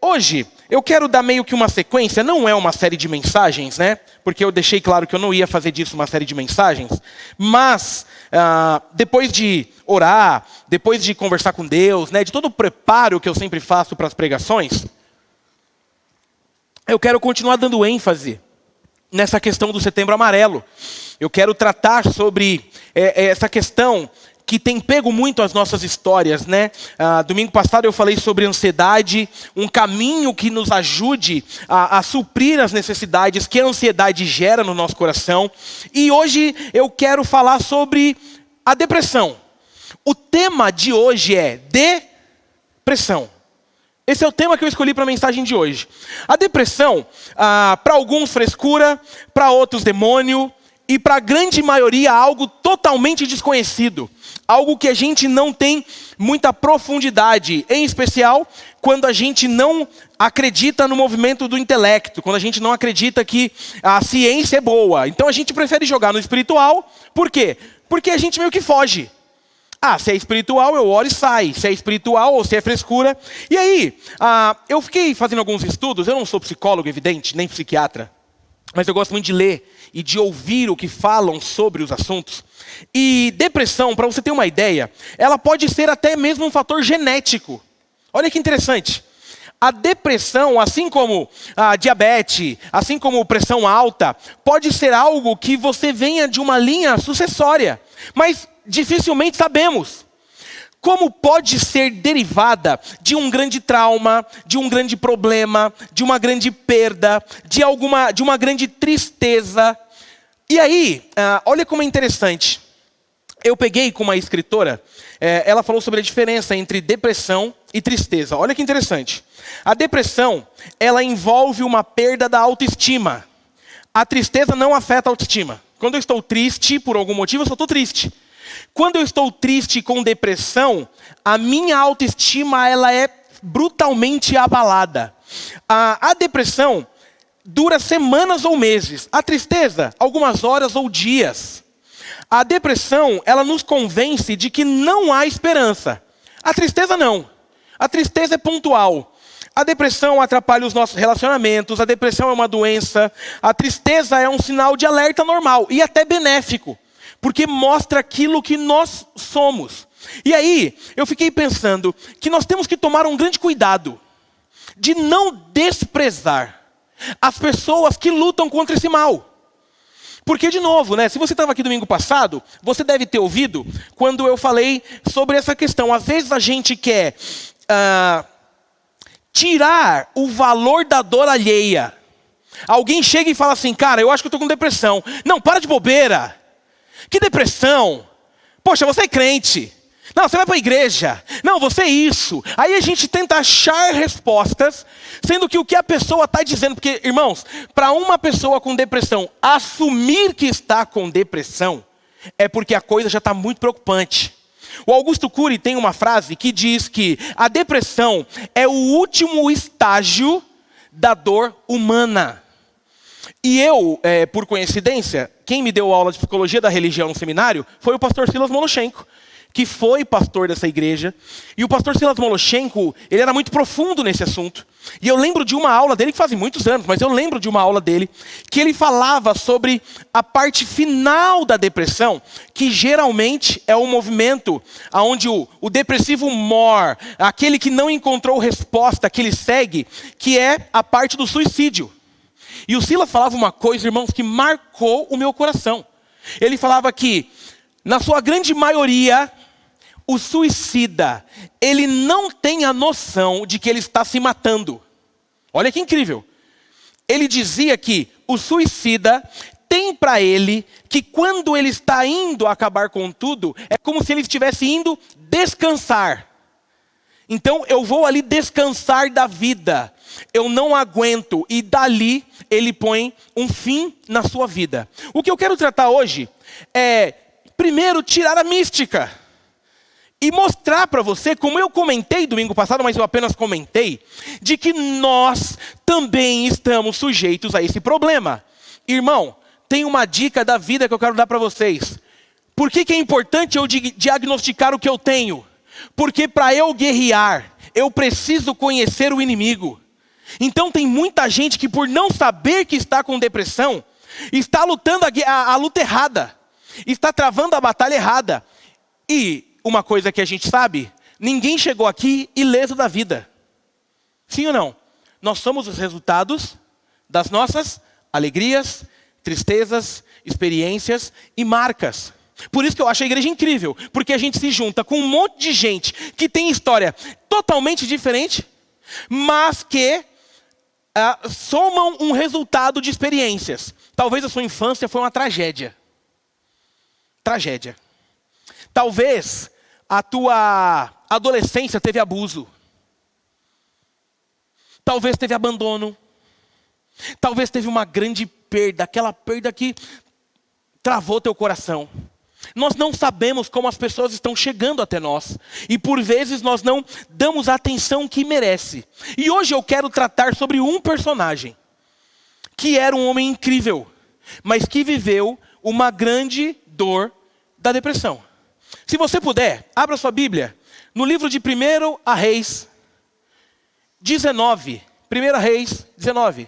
Hoje, eu quero dar meio que uma sequência, não é uma série de mensagens, né? Porque eu deixei claro que eu não ia fazer disso uma série de mensagens. Mas, depois de orar, depois de conversar com Deus, né? De todo o preparo que eu sempre faço para as pregações, eu quero continuar dando ênfase nessa questão do Setembro Amarelo. Eu quero tratar sobre essa questão que tem pego muito as nossas histórias, né? Domingo passado eu falei sobre ansiedade, um caminho que nos ajude a suprir as necessidades que a ansiedade gera no nosso coração. E hoje eu quero falar sobre a depressão. O tema de hoje é depressão. Esse é o tema que eu escolhi para a mensagem de hoje. A depressão, para alguns frescura, para outros demônio, e para a grande maioria algo totalmente desconhecido. Algo que a gente não tem muita profundidade, em especial quando a gente não acredita no movimento do intelecto, quando a gente não acredita que a ciência é boa. Então a gente prefere jogar no espiritual. Por quê? Porque a gente meio que foge. Se é espiritual, eu oro e sai. Se é espiritual ou se é frescura. E aí, eu fiquei fazendo alguns estudos. Eu não sou psicólogo, evidente, nem psiquiatra. Mas eu gosto muito de ler e de ouvir o que falam sobre os assuntos. E depressão, para você ter uma ideia, ela pode ser até mesmo um fator genético. Olha que interessante. A depressão, assim como a diabetes, assim como pressão alta, pode ser algo que você venha de uma linha sucessória. Mas dificilmente sabemos. Como pode ser derivada de um grande trauma, de um grande problema, de uma grande perda, de uma grande tristeza. E aí, olha como é interessante. Eu peguei com uma escritora, ela falou sobre a diferença entre depressão e tristeza. Olha que interessante. A depressão, ela envolve uma perda da autoestima. A tristeza não afeta a autoestima. Quando eu estou triste, por algum motivo, eu só estou triste. Quando eu estou triste com depressão, a minha autoestima ela é brutalmente abalada. A depressão dura semanas ou meses. A tristeza, algumas horas ou dias. A depressão, ela nos convence de que não há esperança. A tristeza não. A tristeza é pontual. A depressão atrapalha os nossos relacionamentos. A depressão é uma doença. A tristeza é um sinal de alerta normal e até benéfico. Porque mostra aquilo que nós somos. E aí, eu fiquei pensando que nós temos que tomar um grande cuidado de não desprezar as pessoas que lutam contra esse mal. Porque, de novo, né, se você estava aqui domingo passado, você deve ter ouvido quando eu falei sobre essa questão. Às vezes a gente quer tirar o valor da dor alheia. Alguém chega e fala assim, cara, eu acho que eu estou com depressão. Não, para de bobeira. Que depressão? Poxa, você é crente. Não, você vai para a igreja. Não, você é isso. Aí a gente tenta achar respostas, sendo que o que a pessoa está dizendo... Porque, irmãos, para uma pessoa com depressão assumir que está com depressão, é porque a coisa já está muito preocupante. O Augusto Cury tem uma frase que diz que a depressão é o último estágio da dor humana. E eu, por coincidência, quem me deu aula de psicologia da religião no seminário foi o pastor Silas Moloshenko, que foi pastor dessa igreja. E o pastor Silas Moloshenko, ele era muito profundo nesse assunto. E eu lembro de uma aula dele, que faz muitos anos, mas eu lembro de uma aula dele, que ele falava sobre a parte final da depressão, que geralmente é um movimento onde o depressivo mor, aquele que não encontrou resposta, que ele segue, que é a parte do suicídio. E o Silas falava uma coisa, irmãos, que marcou o meu coração. Ele falava que, na sua grande maioria, o suicida, ele não tem a noção de que ele está se matando. Olha que incrível. Ele dizia que o suicida tem para ele que quando ele está indo acabar com tudo, é como se ele estivesse indo descansar. Então eu vou ali descansar da vida. Eu não aguento. E dali ele põe um fim na sua vida. O que eu quero tratar hoje é, primeiro, tirar a mística. E mostrar para você, como eu comentei domingo passado, mas eu apenas comentei, de que nós também estamos sujeitos a esse problema. Irmão, tem uma dica da vida que eu quero dar para vocês. Por que é importante eu diagnosticar o que eu tenho? Porque para eu guerrear, eu preciso conhecer o inimigo. Então tem muita gente que, por não saber que está com depressão, está lutando a luta errada, está travando a batalha errada. E uma coisa que a gente sabe, ninguém chegou aqui ileso da vida. Sim ou não? Nós somos os resultados das nossas alegrias, tristezas, experiências e marcas. Por isso que eu acho a igreja incrível, porque a gente se junta com um monte de gente que tem história totalmente diferente, mas que somam um resultado de experiências. Talvez a sua infância foi uma tragédia. Tragédia. Talvez a tua adolescência teve abuso. Talvez teve abandono. Talvez teve uma grande perda, aquela perda que travou teu coração. Nós não sabemos como as pessoas estão chegando até nós. E por vezes nós não damos a atenção que merece. E hoje eu quero tratar sobre um personagem que era um homem incrível, mas que viveu uma grande dor da depressão. Se você puder, abra sua Bíblia no livro de 1 Reis 19. 1 Reis 19.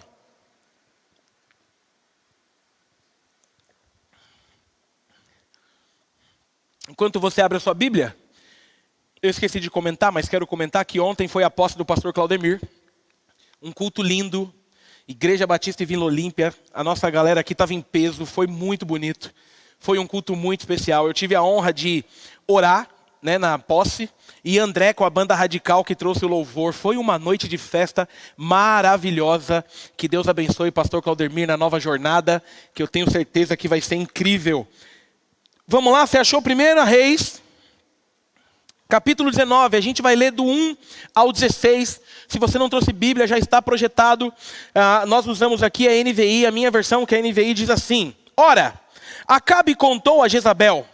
Enquanto você abre a sua Bíblia, eu esqueci de comentar, mas quero comentar que ontem foi a posse do pastor Claudemir. Um culto lindo, Igreja Batista e Vila Olímpia. A nossa galera aqui estava em peso, foi muito bonito. Foi um culto muito especial. Eu tive a honra de orar, na posse. E André com a banda Radical que trouxe o louvor. Foi uma noite de festa maravilhosa. Que Deus abençoe o pastor Claudemir na nova jornada, que eu tenho certeza que vai ser incrível. Vamos lá, você achou 1 Reis, capítulo 19, a gente vai ler do 1 ao 16. Se você não trouxe Bíblia, já está projetado. Nós usamos aqui a NVI, a minha versão que é a NVI diz assim: Ora, Acabe contou a Jezabel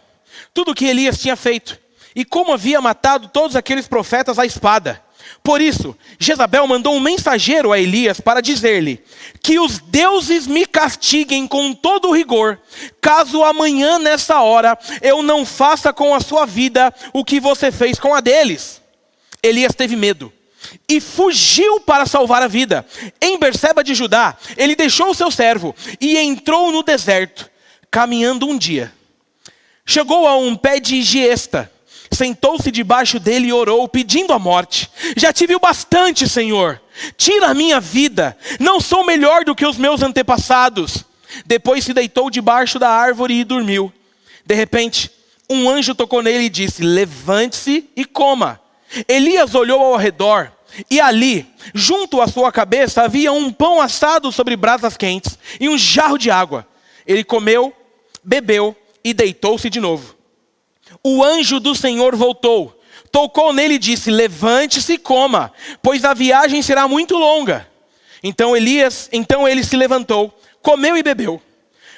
tudo o que Elias tinha feito, e como havia matado todos aqueles profetas à espada. Por isso, Jezabel mandou um mensageiro a Elias para dizer-lhe que os deuses me castiguem com todo o rigor, caso amanhã nessa hora eu não faça com a sua vida o que você fez com a deles. Elias teve medo e fugiu para salvar a vida. Em Berseba de Judá, ele deixou o seu servo e entrou no deserto, caminhando um dia. Chegou a um pé de giesta, sentou-se debaixo dele e orou, pedindo a morte. Já tive o bastante, Senhor. Tira a minha vida. Não sou melhor do que os meus antepassados. Depois se deitou debaixo da árvore e dormiu. De repente, um anjo tocou nele e disse: levante-se e coma. Elias olhou ao redor e ali, junto à sua cabeça, havia um pão assado sobre brasas quentes e um jarro de água. Ele comeu, bebeu e deitou-se de novo. O anjo do Senhor voltou, tocou nele e disse: levante-se e coma, pois a viagem será muito longa. Então ele se levantou, comeu e bebeu.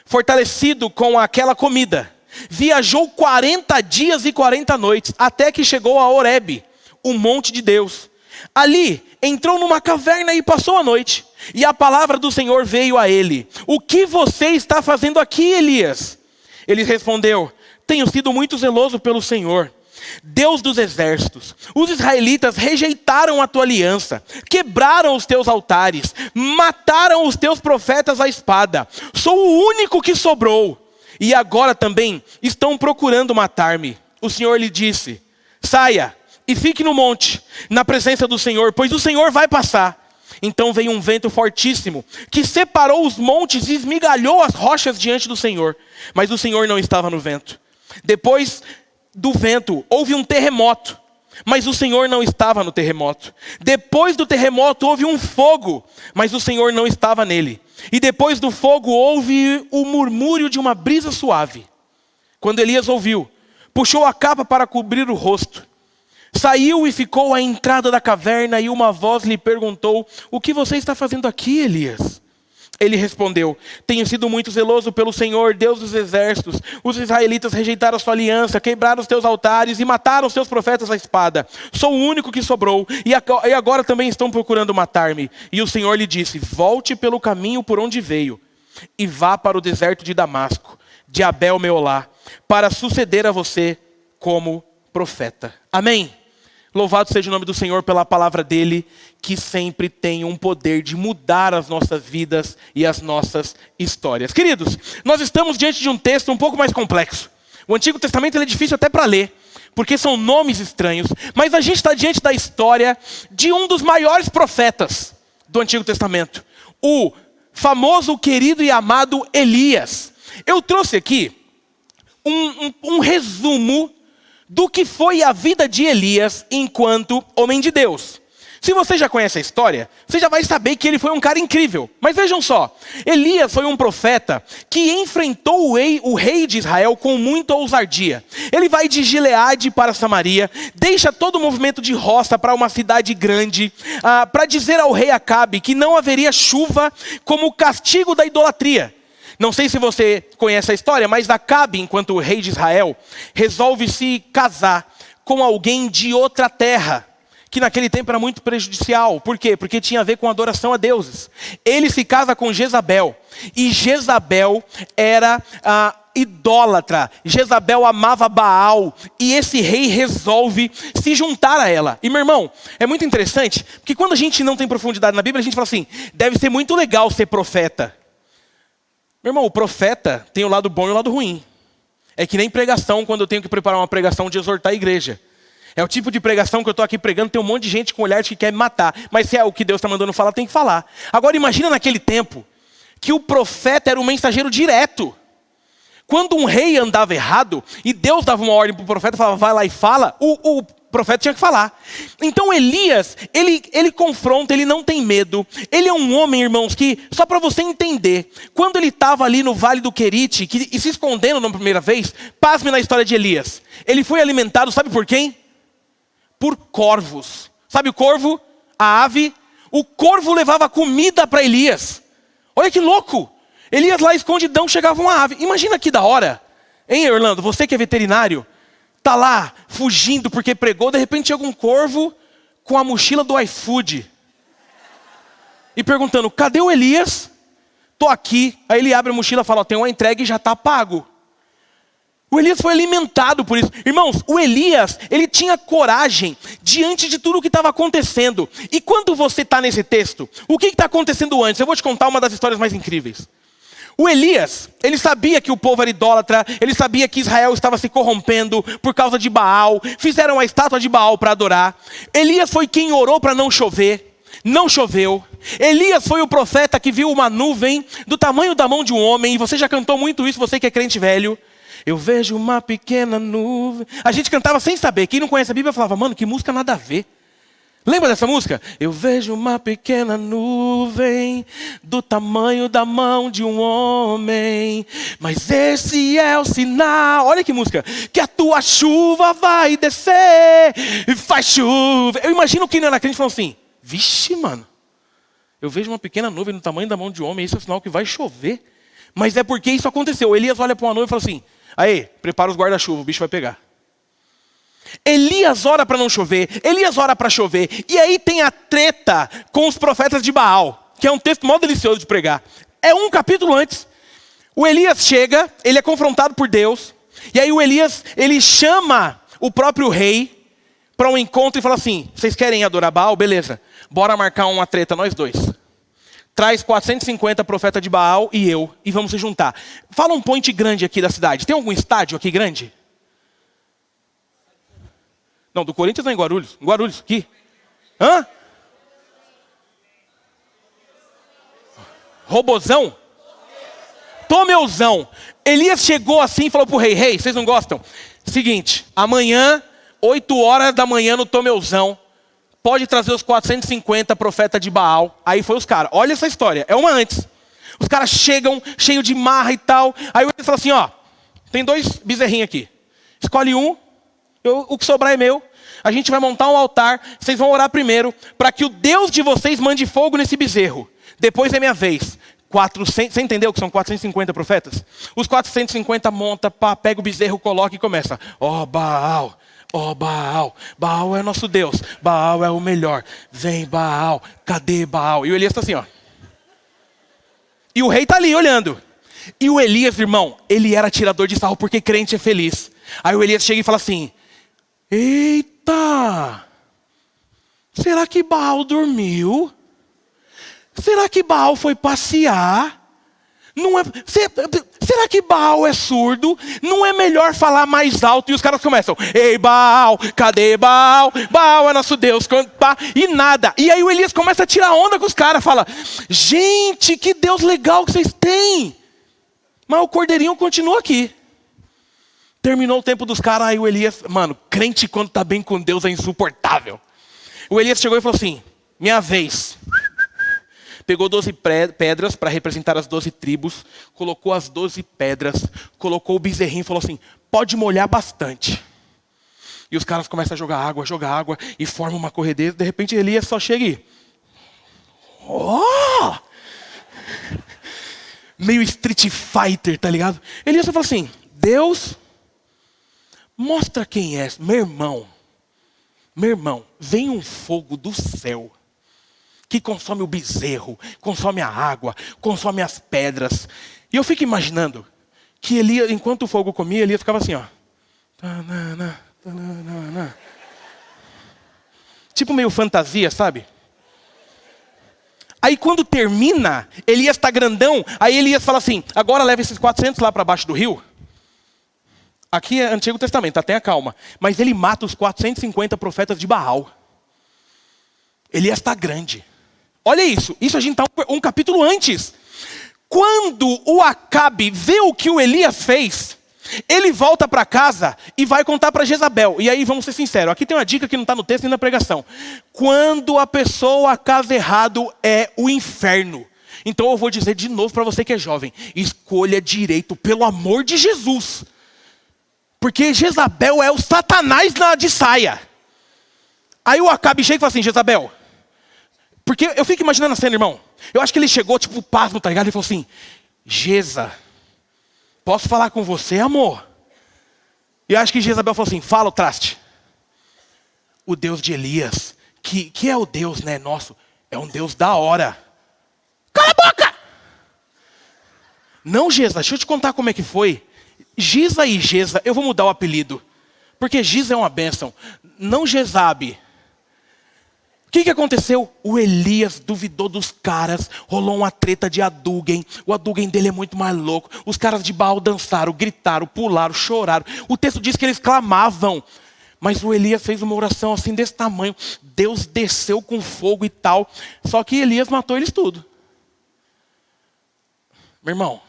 Fortalecido com aquela comida, viajou 40 dias e 40 noites, até que chegou a Horebe, o monte de Deus. Ali entrou numa caverna e passou a noite. E a palavra do Senhor veio a ele: o que você está fazendo aqui, Elias? Ele respondeu: tenho sido muito zeloso pelo Senhor, Deus dos exércitos. Os israelitas rejeitaram a tua aliança, quebraram os teus altares, mataram os teus profetas à espada. Sou o único que sobrou, e agora também estão procurando matar-me. O Senhor lhe disse: saia e fique no monte, na presença do Senhor, pois o Senhor vai passar. Então veio um vento fortíssimo, que separou os montes e esmigalhou as rochas diante do Senhor. Mas o Senhor não estava no vento. Depois do vento, houve um terremoto, mas o Senhor não estava no terremoto. Depois do terremoto, houve um fogo, mas o Senhor não estava nele. E depois do fogo, houve o murmúrio de uma brisa suave. Quando Elias ouviu, puxou a capa para cobrir o rosto. Saiu e ficou à entrada da caverna, e uma voz lhe perguntou: o que você está fazendo aqui, Elias? Ele respondeu: tenho sido muito zeloso pelo Senhor, Deus dos exércitos. Os israelitas rejeitaram a sua aliança, quebraram os teus altares e mataram os teus profetas à espada. Sou o único que sobrou, e agora também estão procurando matar-me. E o Senhor lhe disse: volte pelo caminho por onde veio, e vá para o deserto de Damasco, de Abel-Meolá, para suceder a você como profeta. Amém. Louvado seja o nome do Senhor pela palavra dele, que sempre tem um poder de mudar as nossas vidas e as nossas histórias. Queridos, nós estamos diante de um texto um pouco mais complexo. O Antigo Testamento ele é difícil até para ler, porque são nomes estranhos, mas a gente está diante da história de um dos maiores profetas do Antigo Testamento, o famoso, querido e amado Elias. Eu trouxe aqui um resumo do que foi a vida de Elias enquanto homem de Deus. Se você já conhece a história, você já vai saber que ele foi um cara incrível. Mas vejam só, Elias foi um profeta que enfrentou o rei de Israel com muita ousadia. Ele vai de Gileade para Samaria, deixa todo o movimento de roça para uma cidade grande, para dizer ao rei Acabe que não haveria chuva como castigo da idolatria. Não sei se você conhece a história, mas Acabe, enquanto rei de Israel, resolve se casar com alguém de outra terra, que naquele tempo era muito prejudicial. Por quê? Porque tinha a ver com adoração a deuses. Ele se casa com Jezabel, e Jezabel era idólatra. Jezabel amava Baal, e esse rei resolve se juntar a ela. E meu irmão, é muito interessante, porque quando a gente não tem profundidade na Bíblia, a gente fala assim, deve ser muito legal ser profeta. Meu irmão, o profeta tem o lado bom e o lado ruim. É que nem pregação, quando eu tenho que preparar uma pregação de exortar a igreja. É o tipo de pregação que eu estou aqui pregando, tem um monte de gente com olhares que quer me matar. Mas se é o que Deus está mandando falar, tem que falar. Agora imagina naquele tempo, que o profeta era um mensageiro direto. Quando um rei andava errado, e Deus dava uma ordem para o profeta, falava, vai lá e fala, o profeta tinha que falar. Então Elias, ele confronta, ele não tem medo. Ele é um homem, irmãos, que, só para você entender, quando ele estava ali no Vale do Querite, e se escondendo na primeira vez, pasme na história de Elias. Ele foi alimentado, sabe por quem? Por corvos. Sabe o corvo? A ave? O corvo levava comida para Elias. Olha que louco. Elias lá escondidão, chegava uma ave. Imagina que da hora. Hein, Orlando? Você que é veterinário, tá lá fugindo porque pregou, de repente chega um corvo com a mochila do iFood. E perguntando, cadê o Elias? Tô aqui. Aí ele abre a mochila e fala, ó, tem uma entrega e já tá pago. O Elias foi alimentado por isso. Irmãos, o Elias, ele tinha coragem diante de tudo o que estava acontecendo. E quando você está nesse texto, o que está acontecendo antes? Eu vou te contar uma das histórias mais incríveis. O Elias, ele sabia que o povo era idólatra, ele sabia que Israel estava se corrompendo por causa de Baal, fizeram a estátua de Baal para adorar. Elias foi quem orou para não chover, não choveu. Elias foi o profeta que viu uma nuvem do tamanho da mão de um homem, e você já cantou muito isso, você que é crente velho. Eu vejo uma pequena nuvem. A gente cantava sem saber, quem não conhece a Bíblia falava, mano, que música nada a ver. Lembra dessa música? Eu vejo uma pequena nuvem do tamanho da mão de um homem, mas esse é o sinal, olha que música, que a tua chuva vai descer e faz chuva. Eu imagino quem não era crente falou assim, vixe mano, eu vejo uma pequena nuvem do tamanho da mão de um homem, esse é o sinal que vai chover. Mas é porque isso aconteceu. Elias olha para uma nuvem e fala assim, aí, prepara os guarda-chuva, o bicho vai pegar. Elias ora para não chover, Elias ora para chover. E aí tem a treta com os profetas de Baal, que é um texto mó delicioso de pregar. É um capítulo antes. O Elias chega, ele é confrontado por Deus. E aí o Elias, ele chama o próprio rei para um encontro e fala assim, vocês querem adorar Baal? Beleza, bora marcar uma treta nós dois. Traz 450 profetas de Baal e eu, e vamos se juntar. Fala um point grande aqui da cidade. Tem algum estádio aqui grande? Não, do Corinthians não é em Guarulhos. Em Guarulhos, aqui. Hã? Robozão? Tomeuzão. Elias chegou assim e falou pro rei, rei, vocês não gostam? Seguinte, amanhã, 8 horas da manhã no Tomeuzão, pode trazer os 450 profetas de Baal. Aí foi os caras. Olha essa história, é uma antes. Os caras chegam, cheio de marra e tal. Aí ele fala assim, ó, tem 2 bezerrinhos aqui. Escolhe um, o que sobrar é meu. A gente vai montar um altar, vocês vão orar primeiro, para que o Deus de vocês mande fogo nesse bezerro. Depois é minha vez. 400, você entendeu que são 450 profetas? Os 450 monta, pá, pega o bezerro, coloca e começa. Ó Baal, ó Baal, Baal é nosso Deus, Baal é o melhor. Vem Baal, cadê Baal? E o Elias está assim, ó. E o rei está ali olhando. E o Elias, irmão, ele era tirador de sarro porque crente é feliz. Aí o Elias chega e fala assim, eita, Será que Baal dormiu? Será que Baal foi passear? Não é, será que Baal é surdo? Não é melhor falar mais alto? E os caras começam: ei Baal, cadê Baal? Baal é nosso Deus. E nada. E aí o Elias começa a tirar onda com os caras. Fala: gente, que Deus legal que vocês têm. Mas o cordeirinho continua aqui. Terminou o tempo dos caras. Aí o Elias, mano, crente quando tá bem com Deus é insuportável. O Elias chegou e falou assim: minha vez. Pegou 12 pedras para representar as 12 tribos, colocou as 12 pedras, colocou o bezerrinho e falou assim: pode molhar bastante. E os caras começam a jogar água, e formam uma corredeira. De repente Elias só chega e... oh! Meio Street Fighter, tá ligado? Elias só fala assim: Deus, mostra quem é. Meu irmão, vem um fogo do céu que consome o bezerro, consome a água, consome as pedras. E eu fico imaginando que Elias, enquanto o fogo comia, Elias ficava assim, ó. Tipo meio fantasia, sabe? Aí quando termina, Elias está grandão, aí Elias fala assim: agora leva esses 400 lá para baixo do rio. Aqui é Antigo Testamento, tenha calma. Mas ele mata os 450 profetas de Baal. Elias está grande. Olha isso a gente está um capítulo antes. Quando o Acabe vê o que o Elias fez, ele volta para casa e vai contar para Jezabel. E aí vamos ser sinceros, aqui tem uma dica que não está no texto nem na pregação. Quando a pessoa casa errado é o inferno. Então eu vou dizer de novo para você que é jovem: escolha direito, pelo amor de Jesus. Porque Jezabel é o Satanás de saia. Aí o Acabe chega e fala assim: Jezabel... Porque eu fico imaginando a cena, irmão. Eu acho que ele chegou, tipo, pasmo, tá ligado? Ele falou assim: Geza, posso falar com você, amor? E eu acho que Jezabel falou assim: fala o traste. O Deus de Elias, que é o Deus, né, nosso, é um Deus da hora. Cala a boca! Não, Geza, deixa eu te contar como é que foi. Giza e Geza, eu vou mudar o apelido. Porque Giza é uma bênção. Não Jezabe. O que aconteceu? O Elias duvidou dos caras, rolou uma treta de Adugen. O Adugen dele é muito mais louco. Os caras de Baal dançaram, gritaram, pularam, choraram. O texto diz que eles clamavam. Mas o Elias fez uma oração assim desse tamanho. Deus desceu com fogo e tal. Só que Elias matou eles tudo. Meu irmão,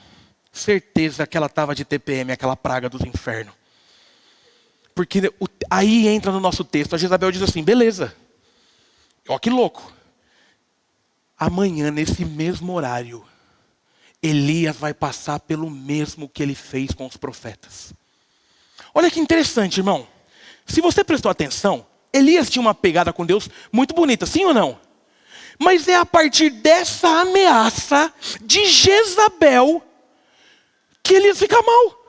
certeza que ela estava de TPM, aquela praga dos infernos. Porque aí entra no nosso texto. A Jezabel diz assim: beleza. Ó que louco. Amanhã, nesse mesmo horário, Elias vai passar pelo mesmo que ele fez com os profetas. Olha que interessante, irmão. Se você prestou atenção, Elias tinha uma pegada com Deus muito bonita, sim ou não? Mas é a partir dessa ameaça de Jezabel que Elias fica mal.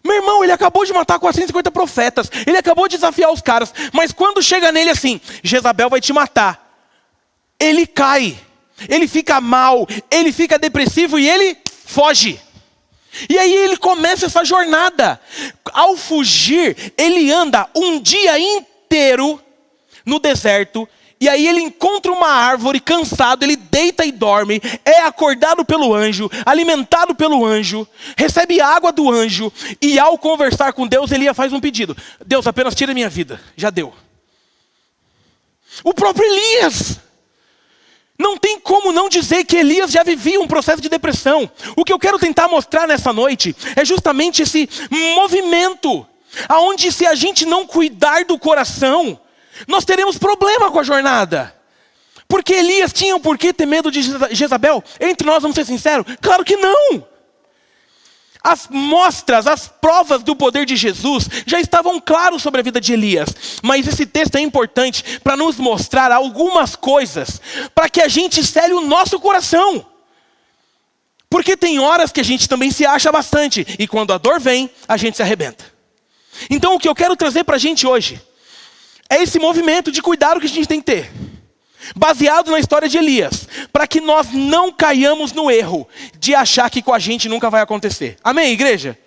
Meu irmão, ele acabou de matar 450 profetas. Ele acabou de desafiar os caras. Mas quando chega nele assim: Jezabel vai te matar. Ele cai. Ele fica mal. Ele fica depressivo e ele foge. E aí ele começa essa jornada. Ao fugir, ele anda um dia inteiro no deserto. E aí ele encontra uma árvore, cansado, ele deita e dorme, é acordado pelo anjo, alimentado pelo anjo, recebe água do anjo, e ao conversar com Deus, Elias faz um pedido: Deus, apenas tira a minha vida, já deu. O próprio Elias. Não tem como não dizer que Elias já vivia um processo de depressão. O que eu quero tentar mostrar nessa noite é justamente esse movimento, aonde se a gente não cuidar do coração, nós teremos problema com a jornada. Porque Elias tinha o porquê ter medo de Jezabel? Entre nós, vamos ser sinceros, claro que não. As mostras, as provas do poder de Jesus já estavam claros sobre a vida de Elias. Mas esse texto é importante para nos mostrar algumas coisas, para que a gente cele o nosso coração. Porque tem horas que a gente também se acha bastante, e quando a dor vem, a gente se arrebenta. Então o que eu quero trazer para a gente hoje é esse movimento de cuidado que a gente tem que ter, baseado na história de Elias, para que nós não caiamos no erro de achar que com a gente nunca vai acontecer. Amém, igreja?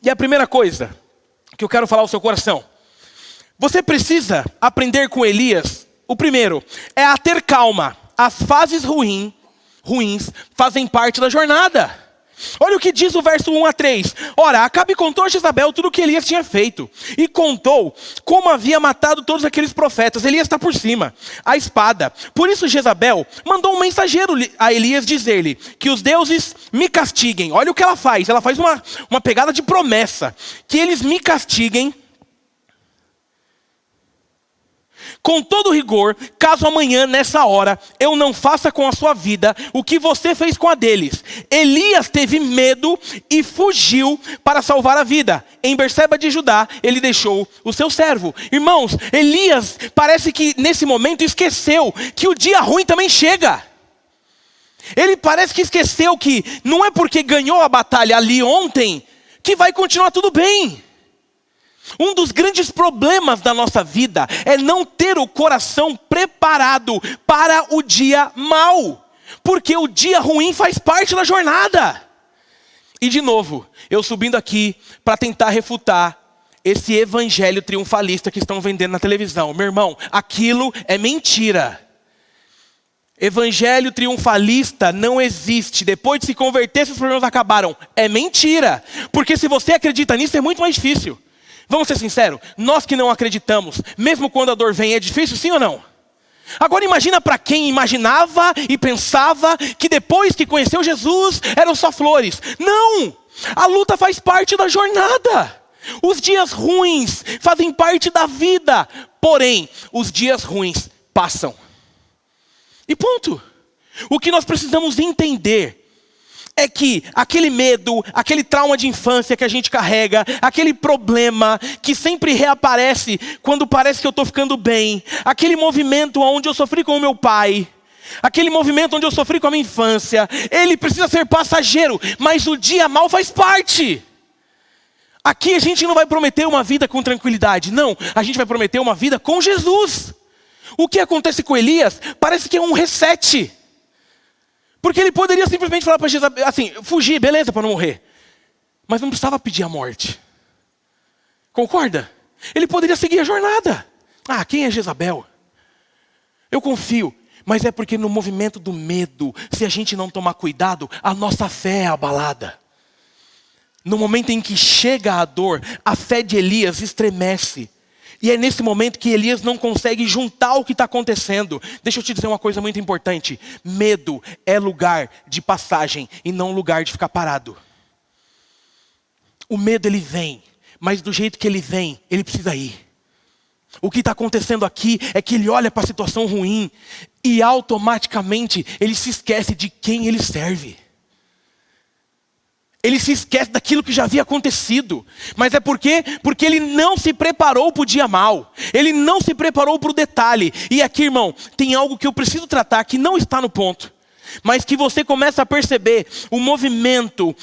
E a primeira coisa que eu quero falar ao seu coração: Você precisa aprender com Elias. O primeiro é a ter calma. As fases ruins fazem parte da jornada. Olha o que diz o verso 1 a 3. Ora, Acabe contou a Jezabel tudo o que Elias tinha feito. E contou como havia matado todos aqueles profetas. Elias está por cima, a espada. Por isso Jezabel mandou um mensageiro a Elias dizer-lhe que os deuses me castiguem. Olha o que ela faz. Ela faz uma pegada de promessa. Que eles me castiguem com todo rigor, caso amanhã, nessa hora, eu não faça com a sua vida o que você fez com a deles. Elias teve medo e fugiu para salvar a vida. Em Berseba de Judá, ele deixou o seu servo. Irmãos, Elias parece que nesse momento esqueceu que o dia ruim também chega. Ele parece que esqueceu que não é porque ganhou a batalha ali ontem que vai continuar tudo bem. Um dos grandes problemas da nossa vida é não ter o coração preparado para o dia mau. Porque o dia ruim faz parte da jornada. E de novo, eu subindo aqui para tentar refutar esse evangelho triunfalista que estão vendendo na televisão. Meu irmão, aquilo é mentira. Evangelho triunfalista não existe. Depois de se converter, esses problemas acabaram. É mentira. Porque se você acredita nisso, é muito mais difícil. Vamos ser sinceros, nós que não acreditamos, mesmo quando a dor vem, é difícil, sim ou não? Agora imagina para quem imaginava e pensava que depois que conheceu Jesus, eram só flores. Não! A luta faz parte da jornada. Os dias ruins fazem parte da vida. Porém, os dias ruins passam. E ponto. O que nós precisamos entender é que aquele medo, aquele trauma de infância que a gente carrega, aquele problema que sempre reaparece quando parece que eu estou ficando bem, aquele movimento onde eu sofri com o meu pai, aquele movimento onde eu sofri com a minha infância, ele precisa ser passageiro, mas o dia mal faz parte. Aqui a gente não vai prometer uma vida com tranquilidade, não, a gente vai prometer uma vida com Jesus. O que acontece com Elias parece que é um reset. Porque ele poderia simplesmente falar para Jezabel, assim, fugir, beleza, para não morrer. Mas não precisava pedir a morte. Concorda? Ele poderia seguir a jornada. Ah, quem é Jezabel? Eu confio. Mas é porque no movimento do medo, se a gente não tomar cuidado, a nossa fé é abalada. No momento em que chega a dor, a fé de Elias estremece. E é nesse momento que Elias não consegue juntar o que está acontecendo. Deixa eu te dizer uma coisa muito importante. Medo é lugar de passagem e não lugar de ficar parado. O medo ele vem, mas do jeito que ele vem, ele precisa ir. O que está acontecendo aqui é que ele olha para a situação ruim e automaticamente ele se esquece de quem ele serve. Ele se esquece daquilo que já havia acontecido. Mas é porque ele não se preparou para o dia mau. Ele não se preparou para o detalhe. E aqui, irmão, tem algo que eu preciso tratar que não está no ponto. Mas que você começa a perceber o movimento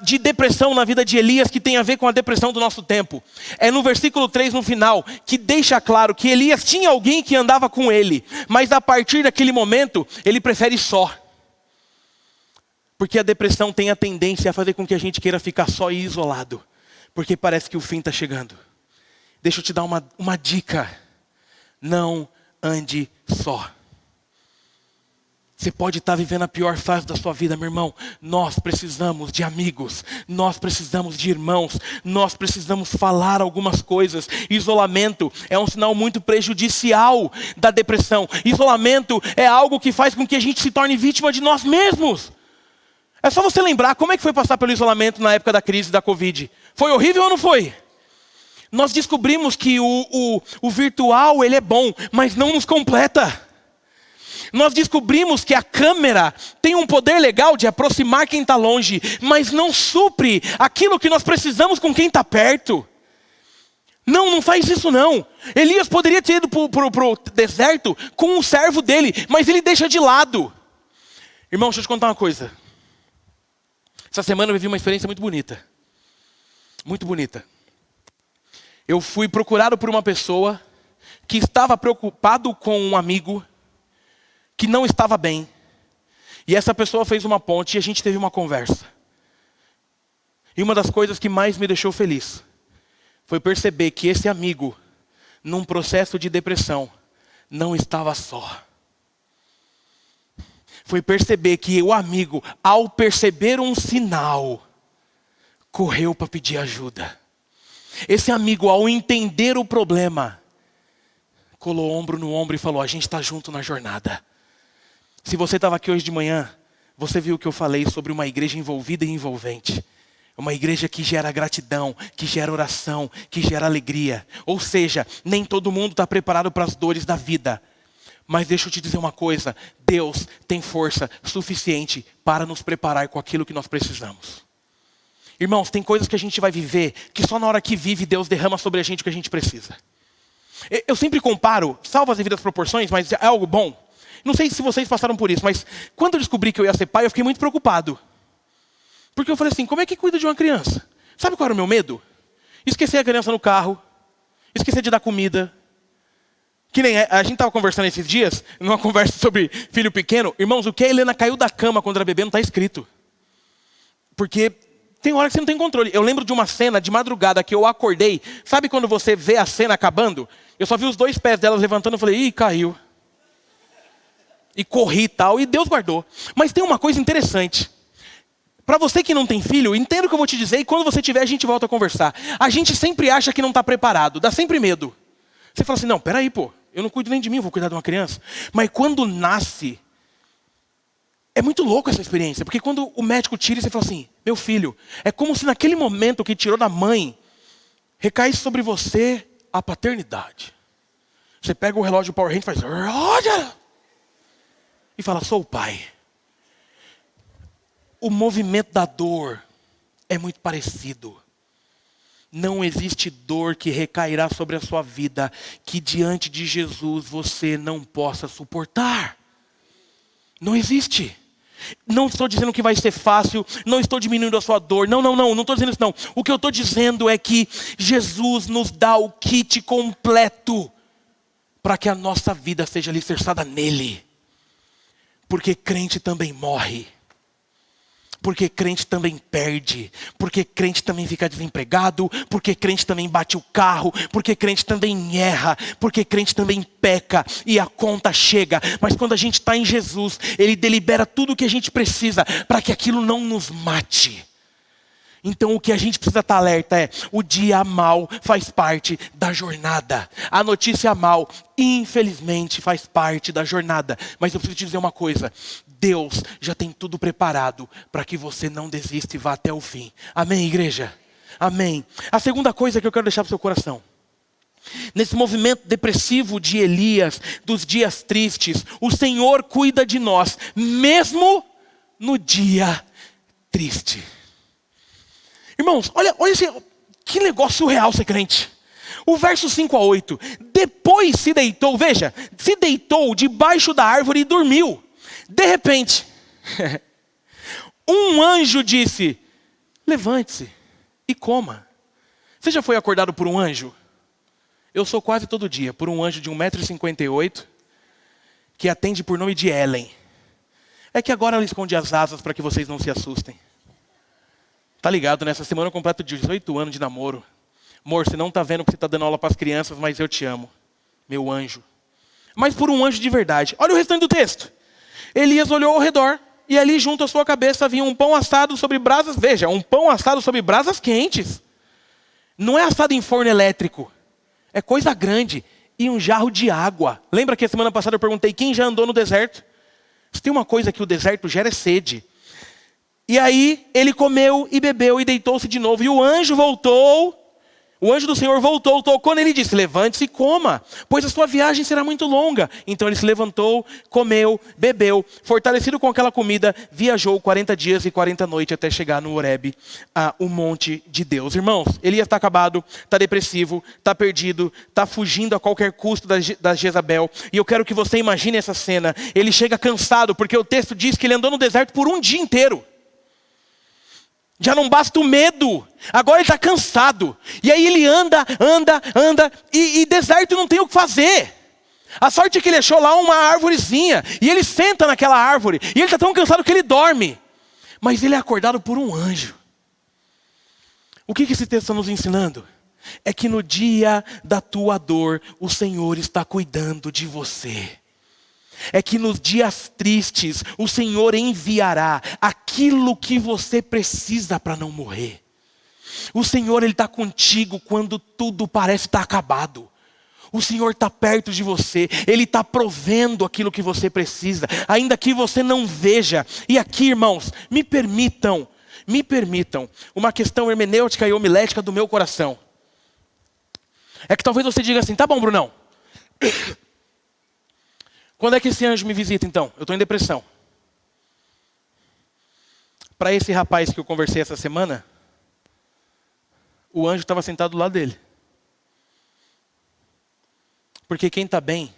de depressão na vida de Elias, que tem a ver com a depressão do nosso tempo. É no versículo 3 no final, que deixa claro que Elias tinha alguém que andava com ele. Mas a partir daquele momento, ele prefere só. Porque a depressão tem a tendência a fazer com que a gente queira ficar só e isolado. Porque parece que o fim está chegando. Deixa eu te dar uma dica. Não ande só. Você pode estar vivendo a pior fase da sua vida, meu irmão. Nós precisamos de amigos. Nós precisamos de irmãos. Nós precisamos falar algumas coisas. Isolamento é um sinal muito prejudicial da depressão. Isolamento é algo que faz com que a gente se torne vítima de nós mesmos. É só você lembrar como é que foi passar pelo isolamento na época da crise da Covid. Foi horrível ou não foi? Nós descobrimos que o virtual ele é bom, mas não nos completa. Nós descobrimos que a câmera tem um poder legal de aproximar quem está longe, mas não supre aquilo que nós precisamos com quem está perto. Não faz isso não. Elias poderia ter ido para o deserto com um servo dele, mas ele deixa de lado. Irmão, deixa eu te contar uma coisa. Essa semana eu vivi uma experiência muito bonita. Muito bonita. Eu fui procurado por uma pessoa que estava preocupado com um amigo que não estava bem. E essa pessoa fez uma ponte e a gente teve uma conversa. E uma das coisas que mais me deixou feliz foi perceber que esse amigo num processo de depressão, não estava só. Foi perceber que o amigo, ao perceber um sinal, correu para pedir ajuda. Esse amigo, ao entender o problema, colou ombro no ombro e falou: a gente está junto na jornada. Se você estava aqui hoje de manhã, você viu que eu falei sobre uma igreja envolvida e envolvente. Uma igreja que gera gratidão, que gera oração, que gera alegria. Ou seja, nem todo mundo está preparado para as dores da vida. Mas deixa eu te dizer uma coisa, Deus tem força suficiente para nos preparar com aquilo que nós precisamos. Irmãos, tem coisas que a gente vai viver, que só na hora que vive Deus derrama sobre a gente o que a gente precisa. Eu sempre comparo, salvo as devidas proporções, mas é algo bom. Não sei se vocês passaram por isso, mas quando eu descobri que eu ia ser pai, eu fiquei muito preocupado. Porque eu falei assim, como é que cuida de uma criança? Sabe qual era o meu medo? Esquecer a criança no carro, esquecer de dar comida. Que nem a gente estava conversando esses dias, numa conversa sobre filho pequeno. Irmãos, o que a Helena caiu da cama quando era bebê não está escrito. Porque tem hora que você não tem controle. Eu lembro de uma cena de madrugada que eu acordei. Sabe quando você vê a cena acabando? Eu só vi os 2 pés delas levantando e falei, ih, caiu. E corri e tal, e Deus guardou. Mas tem uma coisa interessante. Para você que não tem filho, entenda o que eu vou te dizer, e quando você tiver a gente volta a conversar. A gente sempre acha que não está preparado, dá sempre medo. Você fala assim, não, peraí, pô. Eu não cuido nem de mim, eu vou cuidar de uma criança. Mas quando nasce, é muito louco essa experiência. Porque quando o médico tira e você fala assim, meu filho, é como se naquele momento que tirou da mãe, recaísse sobre você a paternidade. Você pega o relógio Power Hand e faz, Roger! E fala, sou o pai. O movimento da dor é muito parecido. Não existe dor que recairá sobre a sua vida que diante de Jesus você não possa suportar. Não existe. Não estou dizendo que vai ser fácil, não estou diminuindo a sua dor. Não estou dizendo isso não. O que eu estou dizendo é que Jesus nos dá o kit completo para que a nossa vida seja alicerçada nele. Porque crente também morre. Porque crente também perde, porque crente também fica desempregado, porque crente também bate o carro, porque crente também erra, porque crente também peca e a conta chega. Mas quando a gente está em Jesus, Ele delibera tudo o que a gente precisa para que aquilo não nos mate. Então o que a gente precisa estar alerta é, o dia mal faz parte da jornada. A notícia mal, infelizmente, faz parte da jornada. Mas eu preciso te dizer uma coisa, Deus já tem tudo preparado para que você não desista e vá até o fim. Amém, igreja? Amém. A segunda coisa que eu quero deixar para o seu coração. Nesse movimento depressivo de Elias, dos dias tristes, o Senhor cuida de nós, mesmo no dia triste. Irmãos, olha que negócio surreal ser crente. O verso 5-8. Depois se deitou, veja, se deitou debaixo da árvore e dormiu. De repente, um anjo disse, levante-se e coma. Você já foi acordado por um anjo? Eu sou quase todo dia, por um anjo de 1,58 m, que atende por nome de Ellen. É que agora ela esconde as asas para que vocês não se assustem. Tá ligado, nessa semana eu completo 18 anos de namoro. Amor, você não tá vendo porque você tá dando aula para as crianças, mas eu te amo. Meu anjo. Mas por um anjo de verdade. Olha o restante do texto. Elias olhou ao redor e ali junto à sua cabeça havia um pão assado sobre brasas. Veja, um pão assado sobre brasas quentes. Não é assado em forno elétrico. É coisa grande. E um jarro de água. Lembra que a semana passada eu perguntei quem já andou no deserto? Se tem uma coisa que o deserto gera é sede. E aí ele comeu e bebeu e deitou-se de novo. E o anjo do Senhor voltou, tocou nele e disse, levante-se e coma, pois a sua viagem será muito longa. Então ele se levantou, comeu, bebeu, fortalecido com aquela comida, viajou 40 dias e 40 noites até chegar no Horebe, o monte de Deus. Irmãos, Elias está acabado, está depressivo, está perdido, está fugindo a qualquer custo da Jezabel. E eu quero que você imagine essa cena. Ele chega cansado, porque o texto diz que ele andou no deserto por um dia inteiro. Já não basta o medo, agora ele está cansado. E aí ele anda, e deserto não tem o que fazer. A sorte é que ele achou lá uma árvorezinha, e ele senta naquela árvore, e ele está tão cansado que ele dorme. Mas ele é acordado por um anjo. O que esse texto está nos ensinando? é que no dia da tua dor, o Senhor está cuidando de você. É que nos dias tristes, o Senhor enviará aquilo que você precisa para não morrer. O Senhor, Ele está contigo quando tudo parece estar acabado. O Senhor está perto de você, Ele está provendo aquilo que você precisa, ainda que você não veja. E aqui, irmãos, me permitam, uma questão hermenêutica e homilética do meu coração. É que talvez você diga assim, tá bom, Brunão. Quando é que esse anjo me visita então? Eu estou em depressão. Para esse rapaz que eu conversei essa semana, o anjo estava sentado do lado dele. Porque quem está bem,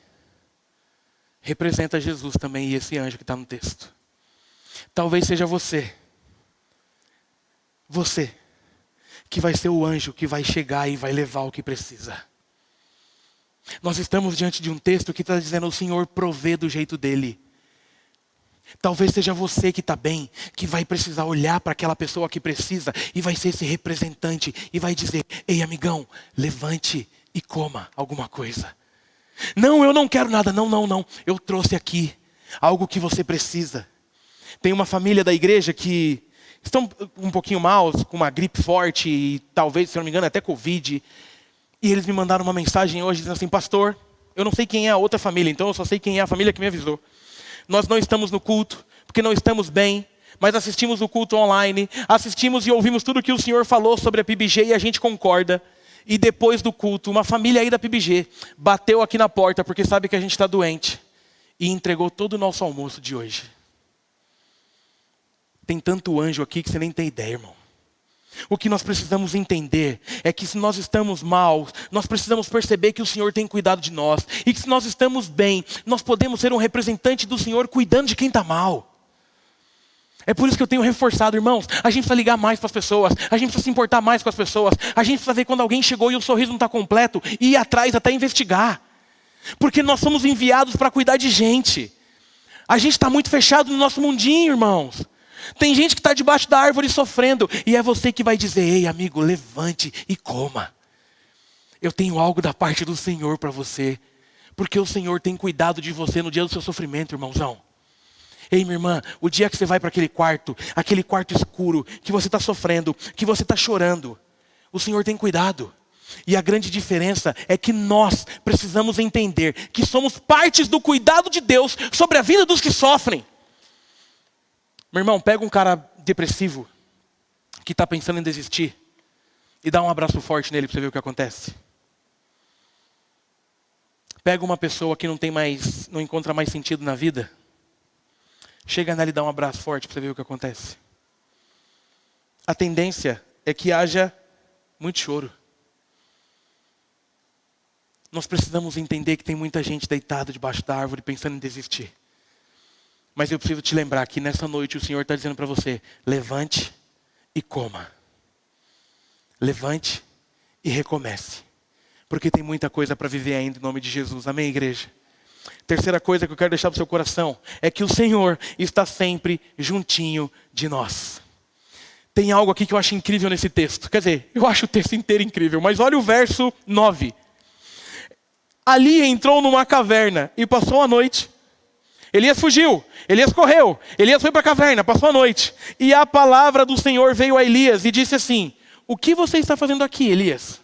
representa Jesus também e esse anjo que está no texto. Talvez seja você. Você, que vai ser o anjo que vai chegar e vai levar o que precisa. Nós estamos diante de um texto que está dizendo: o Senhor provê do jeito dele. Talvez seja você que está bem, que vai precisar olhar para aquela pessoa que precisa e vai ser esse representante e vai dizer: ei, amigão, levante e coma alguma coisa. Não, eu não quero nada, não. Eu trouxe aqui algo que você precisa. Tem uma família da igreja que estão um pouquinho mal, com uma gripe forte e talvez, se não me engano, até Covid. E eles me mandaram uma mensagem hoje dizendo assim: pastor, eu não sei quem é a outra família, então eu só sei quem é a família que me avisou. Nós não estamos no culto, porque não estamos bem, mas assistimos o culto online, assistimos e ouvimos tudo que o Senhor falou sobre a PIBG e a gente concorda. E depois do culto, uma família aí da PIBG bateu aqui na porta, porque sabe que a gente está doente, e entregou todo o nosso almoço de hoje. Tem tanto anjo aqui que você nem tem ideia, irmão. O que nós precisamos entender é que se nós estamos mal, nós precisamos perceber que o Senhor tem cuidado de nós. E que se nós estamos bem, nós podemos ser um representante do Senhor cuidando de quem está mal. É por isso que eu tenho reforçado, irmãos, a gente precisa ligar mais para as pessoas, a gente precisa se importar mais com as pessoas, a gente precisa ver quando alguém chegou e o sorriso não está completo, e ir atrás até investigar. Porque nós somos enviados para cuidar de gente. A gente está muito fechado no nosso mundinho, irmãos. Tem gente que está debaixo da árvore sofrendo, e é você que vai dizer: ei, amigo, levante e coma. Eu tenho algo da parte do Senhor para você, porque o Senhor tem cuidado de você no dia do seu sofrimento, irmãozão. Ei, minha irmã, o dia que você vai para aquele quarto escuro, que você está sofrendo, que você está chorando, o Senhor tem cuidado. E a grande diferença é que nós precisamos entender que somos partes do cuidado de Deus sobre a vida dos que sofrem. Meu irmão, pega um cara depressivo, que está pensando em desistir, e dá um abraço forte nele para você ver o que acontece. Pega uma pessoa que não encontra mais sentido na vida, chega nela e dá um abraço forte para você ver o que acontece. A tendência é que haja muito choro. Nós precisamos entender que tem muita gente deitada debaixo da árvore pensando em desistir. Mas eu preciso te lembrar que nessa noite o Senhor está dizendo para você: levante e coma. Levante e recomece. Porque tem muita coisa para viver ainda em nome de Jesus. Amém, igreja? Terceira coisa que eu quero deixar para o seu coração é que o Senhor está sempre juntinho de nós. Tem algo aqui que eu acho incrível nesse texto. Quer dizer, eu acho o texto inteiro incrível, mas olha o verso 9. Ali entrou numa caverna e passou a noite. Elias fugiu, Elias correu, Elias foi para a caverna, passou a noite. E a palavra do Senhor veio a Elias e disse assim: o que você está fazendo aqui, Elias?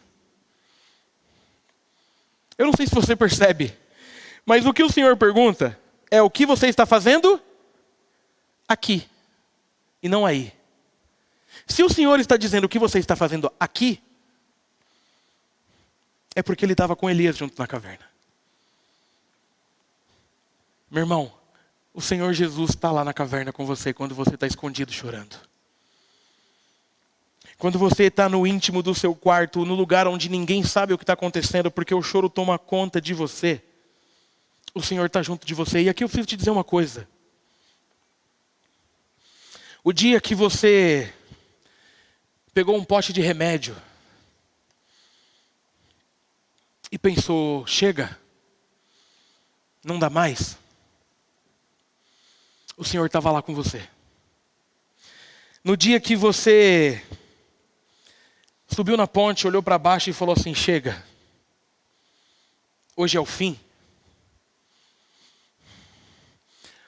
Eu não sei se você percebe, mas o que o Senhor pergunta é: o que você está fazendo aqui e não aí. Se o Senhor está dizendo o que você está fazendo aqui, é porque ele estava com Elias junto na caverna. Meu irmão, o Senhor Jesus está lá na caverna com você quando você está escondido chorando. Quando você está no íntimo do seu quarto, no lugar onde ninguém sabe o que está acontecendo, porque o choro toma conta de você, o Senhor está junto de você. E aqui eu preciso te dizer uma coisa. O dia que você pegou um pote de remédio e pensou: chega, não dá mais, o Senhor estava lá com você. No dia que você subiu na ponte, olhou para baixo e falou assim: chega, hoje é o fim.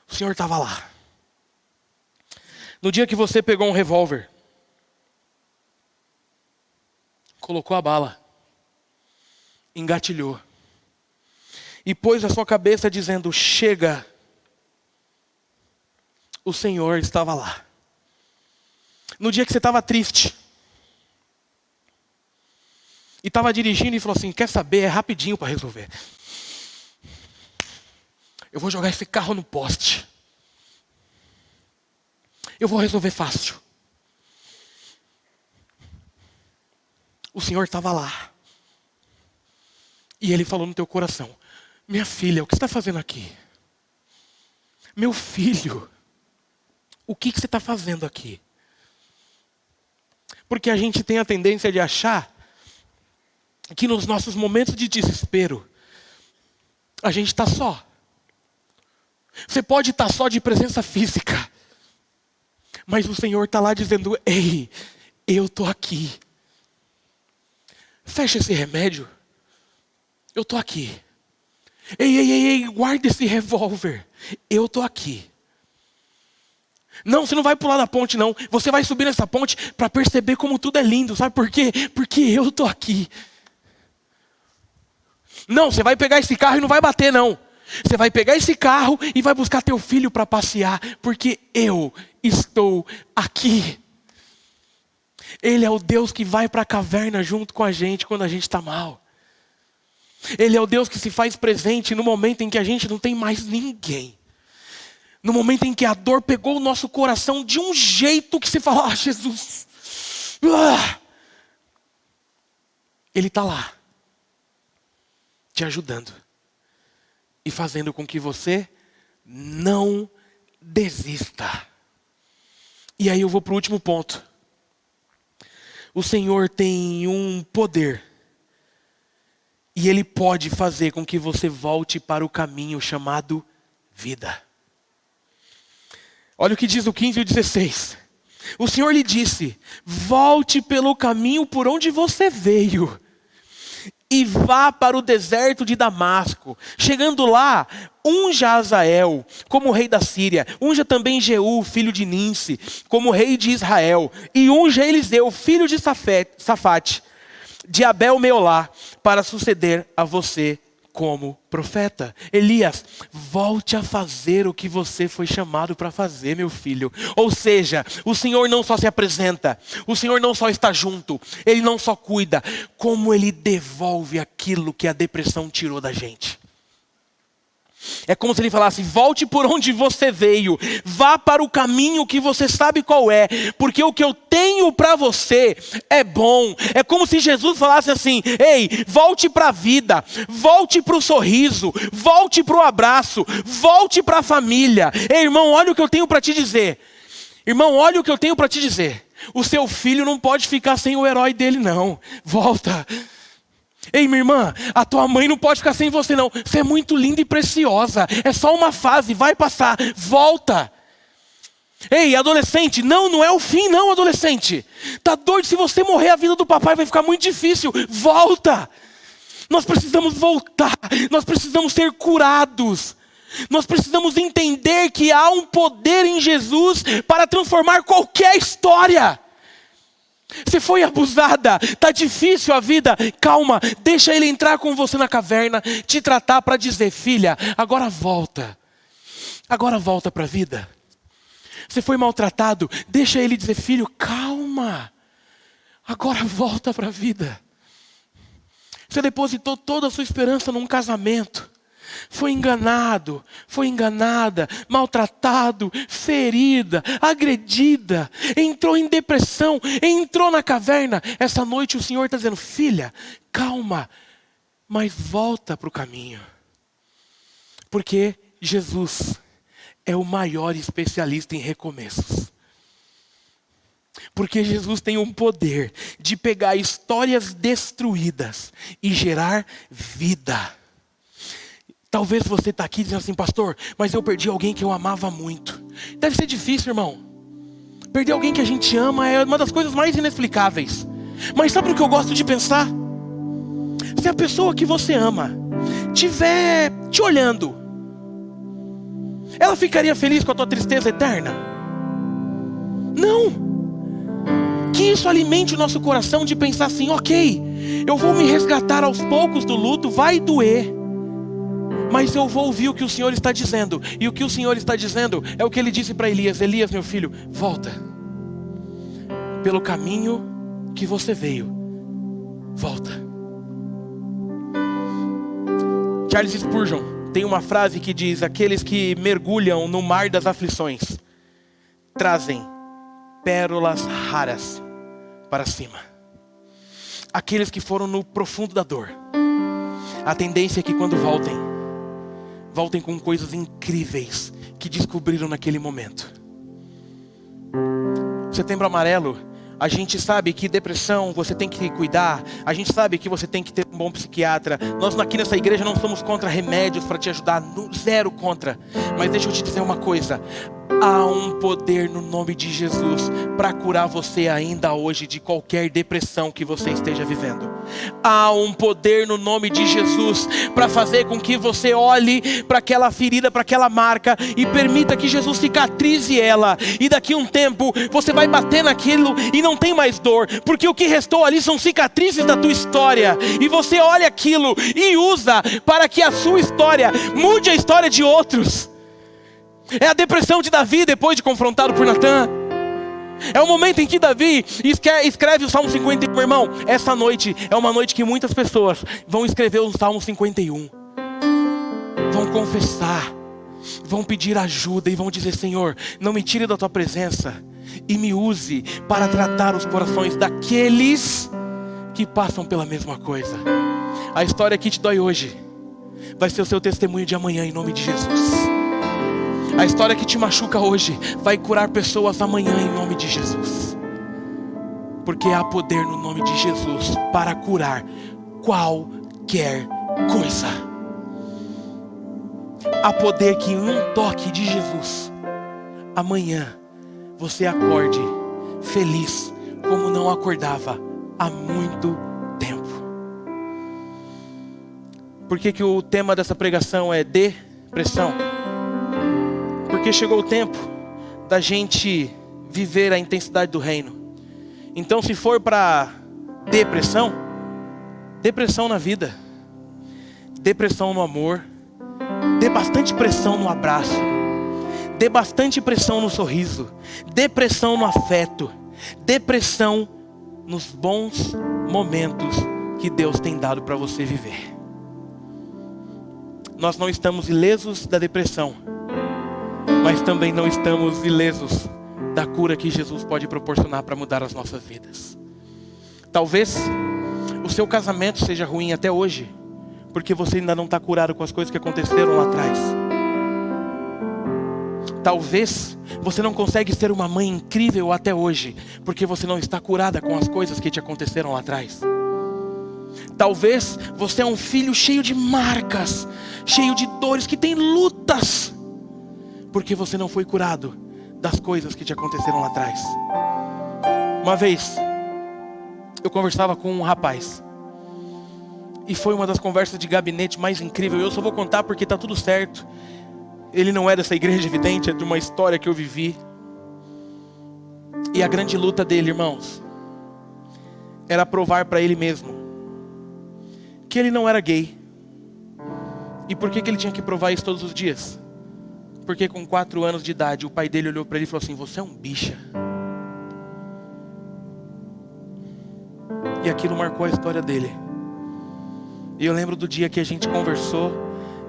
O Senhor estava lá. No dia que você pegou um revólver, colocou a bala, engatilhou e pôs a sua cabeça dizendo: chega, o Senhor estava lá. No dia que você estava triste e estava dirigindo e falou assim: quer saber, é rapidinho para resolver. Eu vou jogar esse carro no poste. Eu vou resolver fácil. O Senhor estava lá. E Ele falou no teu coração: minha filha, o que você está fazendo aqui? Meu filho, o que você está fazendo aqui? Porque a gente tem a tendência de achar que nos nossos momentos de desespero, a gente está só. Você pode estar só de presença física, mas o Senhor está lá dizendo: ei, eu estou aqui. Fecha esse remédio, eu estou aqui. Ei, guarda esse revólver, eu estou aqui. Não, você não vai pular da ponte não. Você vai subir nessa ponte para perceber como tudo é lindo. Sabe por quê? Porque eu estou aqui. Não, você vai pegar esse carro e não vai bater não. Você vai pegar esse carro e vai buscar teu filho para passear. Porque eu estou aqui. Ele é o Deus que vai para a caverna junto com a gente quando a gente está mal. Ele é o Deus que se faz presente no momento em que a gente não tem mais ninguém. No momento em que a dor pegou o nosso coração de um jeito que você fala: ah, Jesus. Ele está lá, te ajudando e fazendo com que você não desista. E aí eu vou para o último ponto. O Senhor tem um poder e Ele pode fazer com que você volte para o caminho chamado vida. Olha o que diz o 15 e o 16. O Senhor lhe disse: volte pelo caminho por onde você veio e vá para o deserto de Damasco. Chegando lá, unja Azael como rei da Síria. Unja também Jeú, filho de Ninsi, como rei de Israel. E unja Eliseu, filho de Safate, de Abel Meolá, para suceder a você como profeta. Elias, volte a fazer o que você foi chamado para fazer, meu filho. Ou seja, o Senhor não só se apresenta, o Senhor não só está junto, Ele não só cuida, como Ele devolve aquilo que a depressão tirou da gente. É como se Ele falasse: volte por onde você veio, vá para o caminho que você sabe qual é, porque o que eu tenho para você é bom. É como se Jesus falasse assim: ei, volte para a vida, volte para o sorriso, volte para o abraço, volte para a família. Ei, irmão, olha o que eu tenho para te dizer. Irmão, olha o que eu tenho para te dizer. O seu filho não pode ficar sem o herói dele não. Volta. Ei, minha irmã, a tua mãe não pode ficar sem você não. Você é muito linda e preciosa. É só uma fase, vai passar. Volta. Ei, adolescente, não é o fim não, adolescente. Tá doido? Se você morrer, a vida do papai vai ficar muito difícil. Volta. Nós precisamos voltar. Nós precisamos ser curados. Nós precisamos entender que há um poder em Jesus para transformar qualquer história. Você foi abusada, está difícil a vida, calma, deixa Ele entrar com você na caverna, te tratar para dizer: filha, agora volta para a vida. Você foi maltratado, deixa Ele dizer: filho, calma, agora volta para a vida. Você depositou toda a sua esperança num casamento, foi enganado, foi enganada, maltratado, ferida, agredida, entrou em depressão, entrou na caverna. Essa noite o Senhor está dizendo: filha, calma, mas volta para o caminho. Porque Jesus é o maior especialista em recomeços. Porque Jesus tem um poder de pegar histórias destruídas e gerar vida. Talvez você está aqui dizendo assim: pastor, mas eu perdi alguém que eu amava muito. Deve ser difícil, irmão. Perder alguém que a gente ama é uma das coisas mais inexplicáveis. Mas sabe o que eu gosto de pensar? Se a pessoa que você ama estiver te olhando, ela ficaria feliz com a tua tristeza eterna? Não. Que isso alimente o nosso coração de pensar assim: ok, eu vou me resgatar aos poucos do luto, vai doer, mas eu vou ouvir o que o Senhor está dizendo. E o que o Senhor está dizendo é o que Ele disse para Elias: Elias, meu filho, volta pelo caminho que você veio, volta. Charles Spurgeon tem uma frase que diz: aqueles que mergulham no mar das aflições trazem pérolas raras para cima. Aqueles que foram no profundo da dor, a tendência é que quando voltem com coisas incríveis que descobriram naquele momento. Setembro Amarelo, a gente sabe que depressão você tem que cuidar. A gente sabe que você tem que ter um bom psiquiatra. Nós aqui nessa igreja não somos contra remédios para te ajudar, zero contra. Mas deixa eu te dizer uma coisa: há um poder no nome de Jesus para curar você ainda hoje de qualquer depressão que você esteja vivendo. Há um poder no nome de Jesus para fazer com que você olhe para aquela ferida, para aquela marca, e permita que Jesus cicatrize ela. E daqui a um tempo você vai bater naquilo e não tem mais dor, porque o que restou ali são cicatrizes da tua história. E você olha aquilo e usa para que a sua história mude a história de outros. É a depressão de Davi depois de confrontado por Natã. É o momento em que Davi escreve o Salmo 51. Irmão, essa noite é uma noite que muitas pessoas vão escrever o Salmo 51. Vão confessar, vão pedir ajuda e vão dizer: Senhor, não me tire da tua presença e me use para tratar os corações daqueles que passam pela mesma coisa. A história que te dói hoje vai ser o seu testemunho de amanhã, em nome de Jesus. A história que te machuca hoje vai curar pessoas amanhã, em nome de Jesus. Porque há poder no nome de Jesus para curar qualquer coisa. Há poder que em um toque de Jesus, amanhã você acorde feliz como não acordava há muito tempo. Por que o tema dessa pregação é depressão? Porque chegou o tempo da gente viver a intensidade do reino. Então, se for para depressão na vida, depressão no amor, dê bastante pressão no abraço, dê bastante pressão no sorriso, depressão no afeto, depressão nos bons momentos que Deus tem dado para você viver. Nós não estamos ilesos da depressão, mas também não estamos ilesos da cura que Jesus pode proporcionar para mudar as nossas vidas. Talvez o seu casamento seja ruim até hoje, porque você ainda não está curado com as coisas que aconteceram lá atrás. Talvez você não consegue ser uma mãe incrível até hoje, porque você não está curada com as coisas que te aconteceram lá atrás. Talvez você é um filho cheio de marcas, cheio de dores, que tem lutas, porque você não foi curado das coisas que te aconteceram lá atrás. Uma vez, eu conversava com um rapaz, e foi uma das conversas de gabinete mais incríveis. Eu só vou contar porque está tudo certo. Ele não é dessa igreja, evidente, é de uma história que eu vivi. E a grande luta dele, irmãos, era provar para ele mesmo que ele não era gay. E por que ele tinha que provar isso todos os dias? Porque com 4 anos de idade, o pai dele olhou para ele e falou assim: você é um bicha. E aquilo marcou a história dele. E eu lembro do dia que a gente conversou,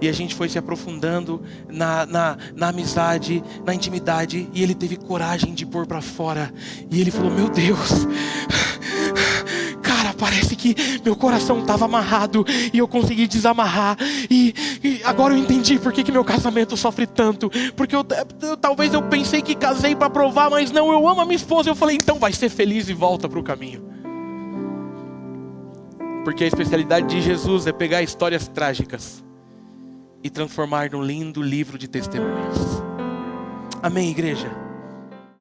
e a gente foi se aprofundando na amizade, na intimidade, e ele teve coragem de pôr para fora. E ele falou: meu Deus, cara, parece que meu coração estava amarrado e eu consegui desamarrar. E agora eu entendi por que meu casamento sofre tanto. Porque talvez eu pensei que casei para provar, mas não, eu amo a minha esposa. Eu falei: então vai ser feliz e volta para o caminho. Porque a especialidade de Jesus é pegar histórias trágicas e transformar num lindo livro de testemunhos. Amém, igreja?